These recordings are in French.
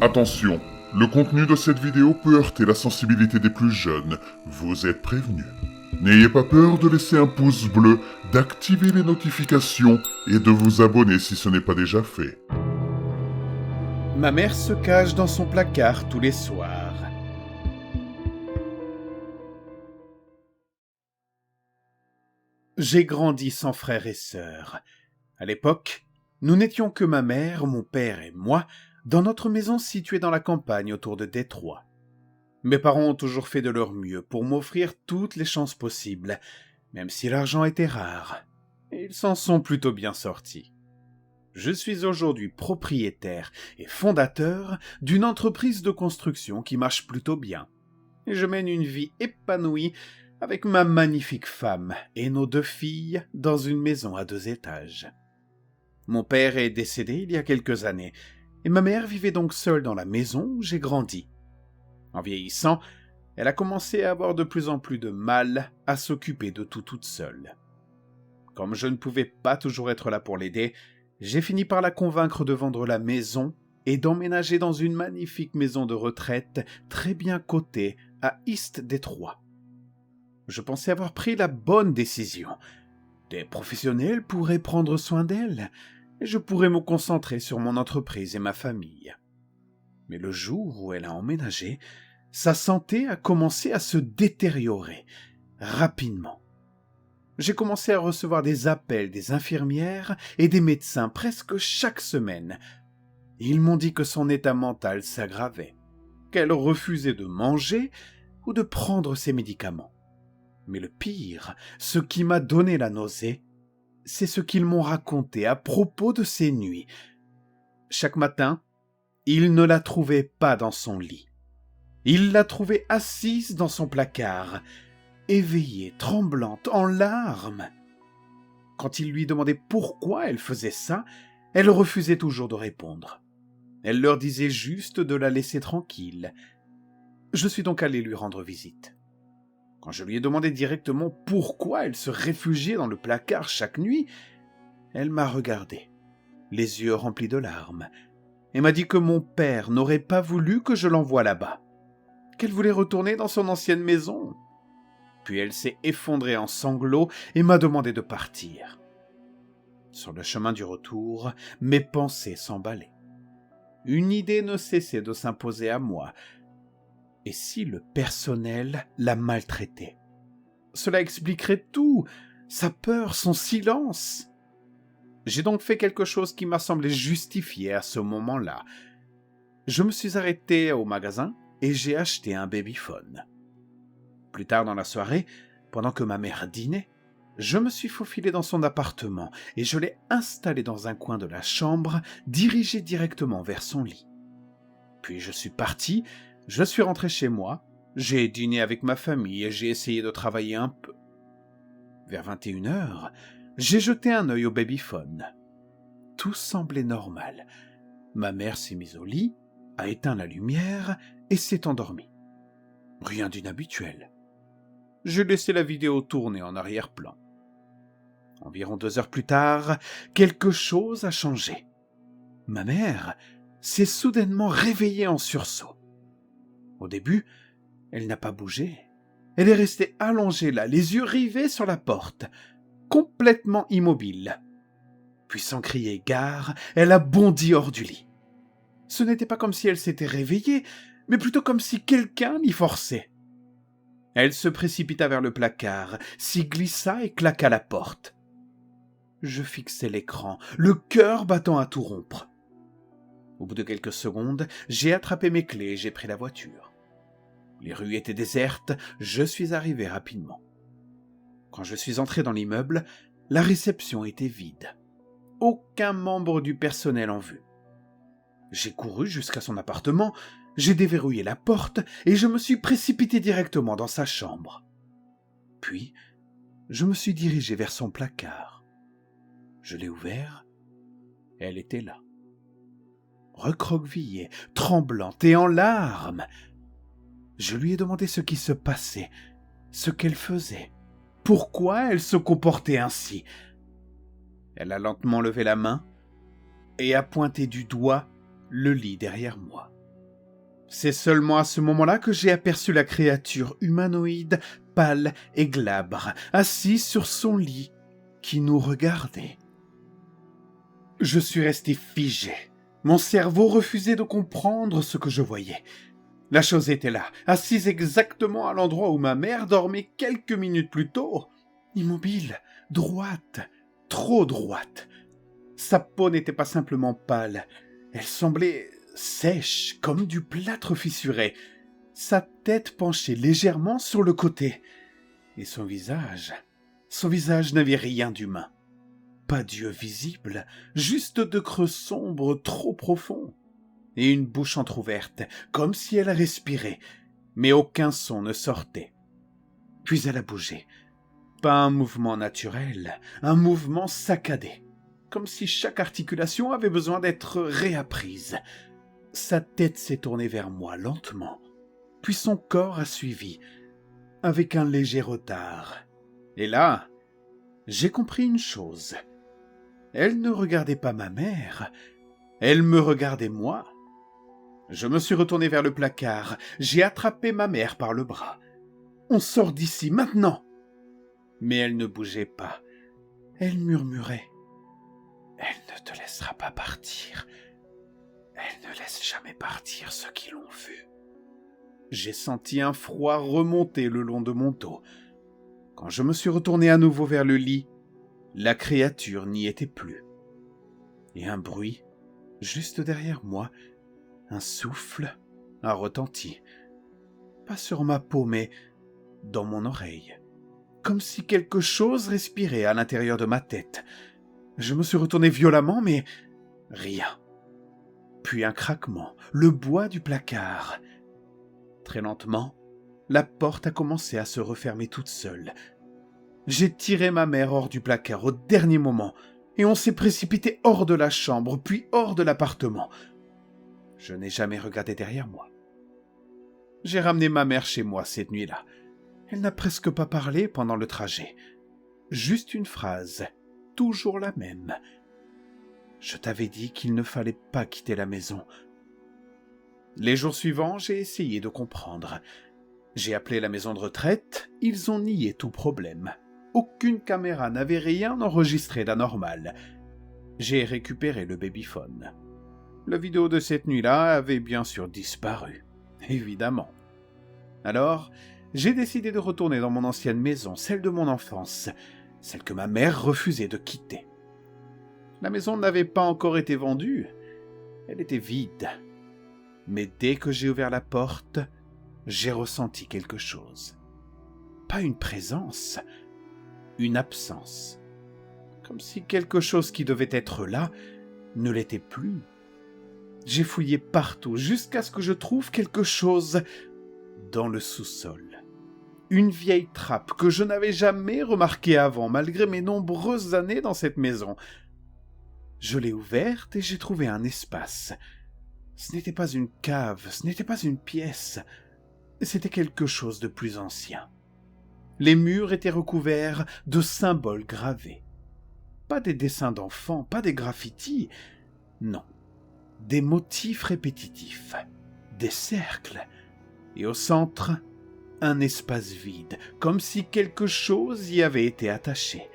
Attention, le contenu de cette vidéo peut heurter la sensibilité des plus jeunes, vous êtes prévenus. N'ayez pas peur de laisser un pouce bleu, d'activer les notifications et de vous abonner si ce n'est pas déjà fait. Ma mère se cache dans son placard tous les soirs. J'ai grandi sans frères et sœurs. À l'époque, nous n'étions que ma mère, mon père et moi, dans notre maison située dans la campagne autour de Détroit. Mes parents ont toujours fait de leur mieux pour m'offrir toutes les chances possibles, même si l'argent était rare. Ils s'en sont plutôt bien sortis. Je suis aujourd'hui propriétaire et fondateur d'une entreprise de construction qui marche plutôt bien. Et je mène une vie épanouie avec ma magnifique femme et nos 2 filles dans une maison à 2 étages. Mon père est décédé il y a quelques années et ma mère vivait donc seule dans la maison où j'ai grandi. En vieillissant, elle a commencé à avoir de plus en plus de mal à s'occuper de tout toute seule. Comme je ne pouvais pas toujours être là pour l'aider, j'ai fini par la convaincre de vendre la maison et d'emménager dans une magnifique maison de retraite très bien cotée à East Détroit. Je pensais avoir pris la bonne décision. Des professionnels pourraient prendre soin d'elle et je pourrais me concentrer sur mon entreprise et ma famille. Mais le jour où elle a emménagé, sa santé a commencé à se détériorer rapidement. J'ai commencé à recevoir des appels des infirmières et des médecins presque chaque semaine. Ils m'ont dit que son état mental s'aggravait, qu'elle refusait de manger ou de prendre ses médicaments. Mais le pire, ce qui m'a donné la nausée, c'est ce qu'ils m'ont raconté à propos de ces nuits. Chaque matin, ils ne la trouvaient pas dans son lit. Ils la trouvaient assise dans son placard, éveillée, tremblante, en larmes. Quand ils lui demandaient pourquoi elle faisait ça, elle refusait toujours de répondre. Elle leur disait juste de la laisser tranquille. Je suis donc allé lui rendre visite. Quand je lui ai demandé directement pourquoi elle se réfugiait dans le placard chaque nuit, elle m'a regardé, les yeux remplis de larmes, et m'a dit que mon père n'aurait pas voulu que je l'envoie là-bas, qu'elle voulait retourner dans son ancienne maison. Puis elle s'est effondrée en sanglots et m'a demandé de partir. Sur le chemin du retour, mes pensées s'emballaient. Une idée ne cessait de s'imposer à moi. Et si le personnel la maltraitait? Cela expliquerait tout, sa peur, son silence. J'ai donc fait quelque chose qui m'a semblé justifié à ce moment-là. Je me suis arrêté au magasin et j'ai acheté un babyphone. Plus tard dans la soirée, pendant que ma mère dînait, je me suis faufilé dans son appartement et je l'ai installé dans un coin de la chambre, dirigé directement vers son lit. Puis je suis parti, je suis rentré chez moi, j'ai dîné avec ma famille et j'ai essayé de travailler un peu. Vers 21h, j'ai jeté un œil au babyphone. Tout semblait normal. Ma mère s'est mise au lit, a éteint la lumière et s'est endormie. Rien d'inhabituel. J'ai laissé la vidéo tourner en arrière-plan. Environ 2 heures plus tard, quelque chose a changé. Ma mère s'est soudainement réveillée en sursaut. Au début, elle n'a pas bougé. Elle est restée allongée là, les yeux rivés sur la porte, complètement immobile. Puis sans crier gare, elle a bondi hors du lit. Ce n'était pas comme si elle s'était réveillée, mais plutôt comme si quelqu'un l'y forçait. Elle se précipita vers le placard, s'y glissa et claqua la porte. Je fixais l'écran, le cœur battant à tout rompre. Au bout de quelques secondes, j'ai attrapé mes clés et j'ai pris la voiture. Les rues étaient désertes, je suis arrivé rapidement. Quand je suis entré dans l'immeuble, la réception était vide. Aucun membre du personnel en vue. J'ai couru jusqu'à son appartement, j'ai déverrouillé la porte et je me suis précipité directement dans sa chambre. Puis, je me suis dirigé vers son placard. Je l'ai ouvert, elle était là. Recroquevillée, tremblante et en larmes. Je lui ai demandé ce qui se passait, ce qu'elle faisait, pourquoi elle se comportait ainsi. Elle a lentement levé la main et a pointé du doigt le lit derrière moi. C'est seulement à ce moment-là que j'ai aperçu la créature humanoïde, pâle et glabre, assise sur son lit, qui nous regardait. Je suis resté figé. Mon cerveau refusait de comprendre ce que je voyais. La chose était là, assise exactement à l'endroit où ma mère dormait quelques minutes plus tôt. Immobile, droite, trop droite. Sa peau n'était pas simplement pâle, elle semblait sèche comme du plâtre fissuré. Sa tête penchait légèrement sur le côté. Et son visage n'avait rien d'humain. Pas d'yeux visibles, juste deux creux sombres trop profonds. Et une bouche entr'ouverte, comme si elle respirait, mais aucun son ne sortait. Puis elle a bougé. Pas un mouvement naturel, un mouvement saccadé, comme si chaque articulation avait besoin d'être réapprise. Sa tête s'est tournée vers moi lentement, puis son corps a suivi, avec un léger retard. Et là, j'ai compris une chose. Elle ne regardait pas ma mère, elle me regardait moi. Je me suis retourné vers le placard, j'ai attrapé ma mère par le bras. « On sort d'ici, maintenant !» Mais elle ne bougeait pas. Elle murmurait. « Elle ne te laissera pas partir. Elle ne laisse jamais partir ceux qui l'ont vue. » J'ai senti un froid remonter le long de mon dos. Quand je me suis retourné à nouveau vers le lit, la créature n'y était plus. Et un bruit, juste derrière moi, un souffle, a retenti. Pas sur ma peau, mais dans mon oreille. Comme si quelque chose respirait à l'intérieur de ma tête. Je me suis retourné violemment, mais rien. Puis un craquement, le bois du placard. Très lentement, la porte a commencé à se refermer toute seule. J'ai tiré ma mère hors du placard au dernier moment, et on s'est précipité hors de la chambre, puis hors de l'appartement. Je n'ai jamais regardé derrière moi. J'ai ramené ma mère chez moi cette nuit-là. Elle n'a presque pas parlé pendant le trajet. Juste une phrase, toujours la même. Je t'avais dit qu'il ne fallait pas quitter la maison. Les jours suivants, j'ai essayé de comprendre. J'ai appelé la maison de retraite, ils ont nié tout problème. Aucune caméra n'avait rien enregistré d'anormal. J'ai récupéré le babyphone. La vidéo de cette nuit-là avait bien sûr disparu, évidemment. Alors, j'ai décidé de retourner dans mon ancienne maison, celle de mon enfance, celle que ma mère refusait de quitter. La maison n'avait pas encore été vendue, elle était vide. Mais dès que j'ai ouvert la porte, j'ai ressenti quelque chose. Pas une présence, une absence. Comme si quelque chose qui devait être là ne l'était plus. J'ai fouillé partout jusqu'à ce que je trouve quelque chose dans le sous-sol. Une vieille trappe que je n'avais jamais remarquée avant, malgré mes nombreuses années dans cette maison. Je l'ai ouverte et j'ai trouvé un espace. Ce n'était pas une cave, ce n'était pas une pièce. C'était quelque chose de plus ancien. Les murs étaient recouverts de symboles gravés. Pas des dessins d'enfants, pas des graffitis. Non. Des motifs répétitifs, des cercles, et au centre, un espace vide, comme si quelque chose y avait été attaché,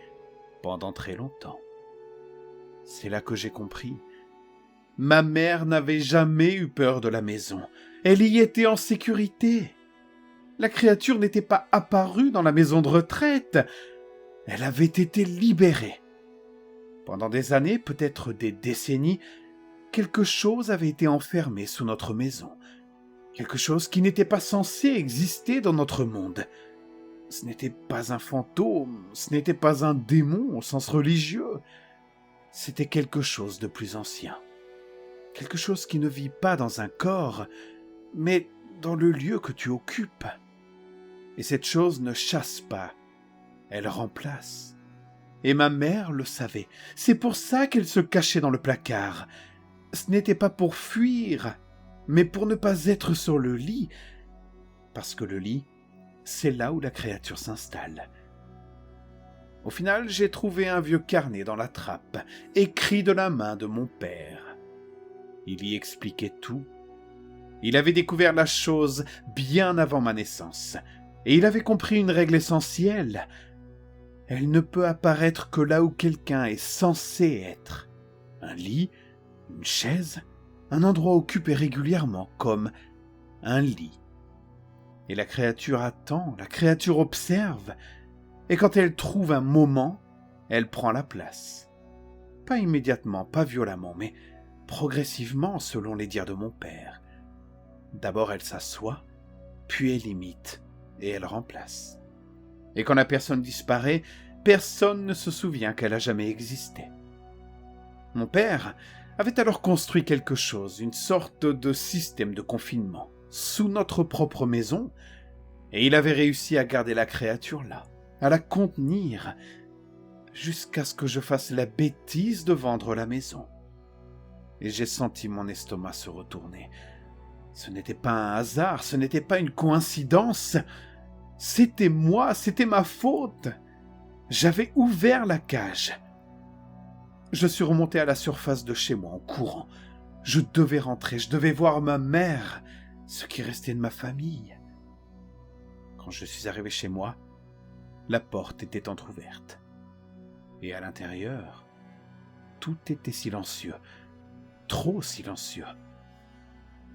pendant très longtemps. C'est là que j'ai compris. Ma mère n'avait jamais eu peur de la maison, elle y était en sécurité. La créature n'était pas apparue dans la maison de retraite, elle avait été libérée. Pendant des années, peut-être des décennies, quelque chose avait été enfermé sous notre maison. Quelque chose qui n'était pas censé exister dans notre monde. Ce n'était pas un fantôme, ce n'était pas un démon au sens religieux. C'était quelque chose de plus ancien. Quelque chose qui ne vit pas dans un corps, mais dans le lieu que tu occupes. Et cette chose ne chasse pas, elle remplace. Et ma mère le savait. C'est pour ça qu'elle se cachait dans le placard. Ce n'était pas pour fuir, mais pour ne pas être sur le lit, parce que le lit, c'est là où la créature s'installe. Au final, j'ai trouvé un vieux carnet dans la trappe, écrit de la main de mon père. Il y expliquait tout. Il avait découvert la chose bien avant ma naissance, et il avait compris une règle essentielle. Elle ne peut apparaître que là où quelqu'un est censé être. Un lit, une chaise, un endroit occupé régulièrement comme un lit. Et la créature attend, la créature observe, et quand elle trouve un moment, elle prend la place. Pas immédiatement, pas violemment, mais progressivement selon les dires de mon père. D'abord elle s'assoit, puis elle imite, et elle remplace. Et quand la personne disparaît, personne ne se souvient qu'elle a jamais existé. Mon père avait alors construit quelque chose, une sorte de système de confinement, sous notre propre maison, et il avait réussi à garder la créature là, à la contenir, jusqu'à ce que je fasse la bêtise de vendre la maison. Et j'ai senti mon estomac se retourner. Ce n'était pas un hasard, ce n'était pas une coïncidence. C'était moi, c'était ma faute. J'avais ouvert la cage. Je suis remonté à la surface de chez moi en courant. Je devais rentrer, je devais voir ma mère, ce qui restait de ma famille. Quand je suis arrivé chez moi, la porte était entr'ouverte. Et à l'intérieur, tout était silencieux, trop silencieux.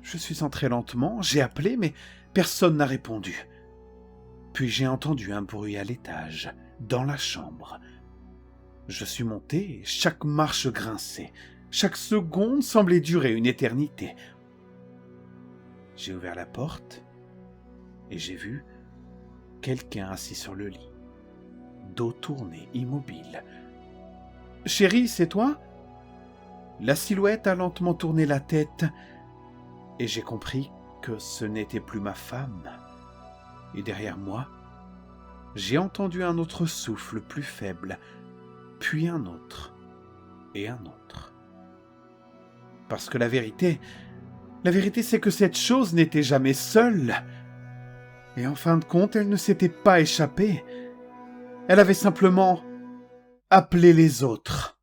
Je suis entré lentement, j'ai appelé, mais personne n'a répondu. Puis j'ai entendu un bruit à l'étage, dans la chambre. Je suis monté, chaque marche grinçait, chaque seconde semblait durer une éternité. J'ai ouvert la porte et j'ai vu quelqu'un assis sur le lit, dos tourné, immobile. « Chérie, c'est toi ?» La silhouette a lentement tourné la tête et j'ai compris que ce n'était plus ma femme. Et derrière moi, j'ai entendu un autre souffle plus faible, puis un autre et un autre. Parce que la vérité c'est que cette chose n'était jamais seule. Et en fin de compte, elle ne s'était pas échappée. Elle avait simplement appelé les autres.